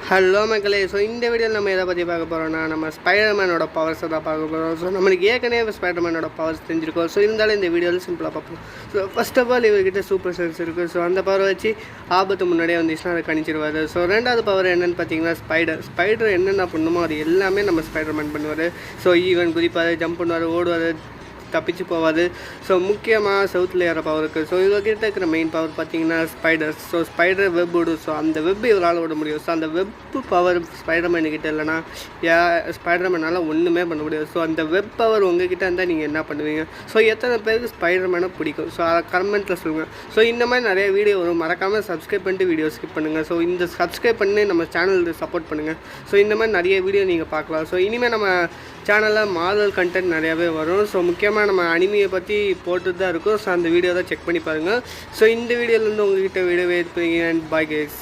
Hello மக்களே. So இந்த வீடியோவில் நம்ம எதை பற்றி பார்க்க போகிறோம்னா நம்ம ஸ்பைடர்மேனோட பவர்ஸை தான் பார்க்க போகிறோம். ஸோ நம்மளுக்கு ஏற்கனவே ஸ்பைடர்மேனோட பவர்ஸ் தெரிஞ்சிருக்கோம். ஸோ இருந்தாலும் இந்த வீடியோவில் சிம்பிளாக பார்ப்போம். ஸோ ஃபர்ஸ்ட் ஆஃப் ஆல் இவர்கிட்ட சூப்பர் சென்ஸ் இருக்குது. ஸோ அந்த பவரை வச்சு ஆபத்து முன்னாடியே வந்துச்சுன்னா அதை கணிச்சிருவார். ஸோ ரெண்டாவது பவர் என்னென்னு பார்த்தீங்கன்னா ஸ்பைடர் என்னென்ன பண்ணுமோ அது எல்லாமே நம்ம ஸ்பைடர்மேன் பண்ணுவார். ஸோ ஈவன் குதிப்பார், ஜம்ப் பண்ணுவார், ஓடுவார், தப்பிச்சு போவாது. ஸோ முக்கியமாக சவுத்தில் ஏற பவர் இருக்குது. ஸோ இவர்கிட்ட இருக்கிற மெயின் பவர் பார்த்தீங்கன்னா ஸ்பைடர்ஸ். ஸோ ஸ்பைடர் வெப் விடும். ஸோ அந்த வெப் இவரால் விட முடியும். ஸோ அந்த வெப் பவர் ஸ்பைடர்மேனுக்கிட்ட இல்லைனா ஸ்பைடர்மேனால் ஒன்றுமே பண்ண முடியாது. ஸோ அந்த வெப் பவர் உங்ககிட்ட இருந்தால் நீங்கள் என்ன பண்ணுவீங்க? ஸோ எத்தனை பேருக்கு ஸ்பைடர்மேனை பிடிக்கும்? ஸோ அதை கமெண்ட்டில் சொல்லுங்கள். ஸோ இந்த மாதிரி நிறைய வீடியோ வரும். மறக்காமல் சப்ஸ்கிரைப் பண்ணிட்டு வீடியோ ஸ்கிப் பண்ணுங்கள். ஸோ இந்த சப்ஸ்கிரைப் பண்ணி நம்ம சேனலுக்கு சப்போர்ட் பண்ணுங்கள். ஸோ இந்த மாதிரி நிறைய வீடியோ நீங்கள் பார்க்கலாம். ஸோ இனிமேல் நம்ம சேனலில் மாடல் கண்டென்ட் நிறையாவே வரும். ஸோ முக்கியமாக நம்ம அனிமியை பற்றி போட்டு தான் இருக்கும். ஸோ அந்த வீடியோ தான் செக் பண்ணி பாருங்கள். ஸோ இந்த வீடியோலேருந்து உங்கள்கிட்ட வீடியோவே இருப்பீங்க. And bye guys.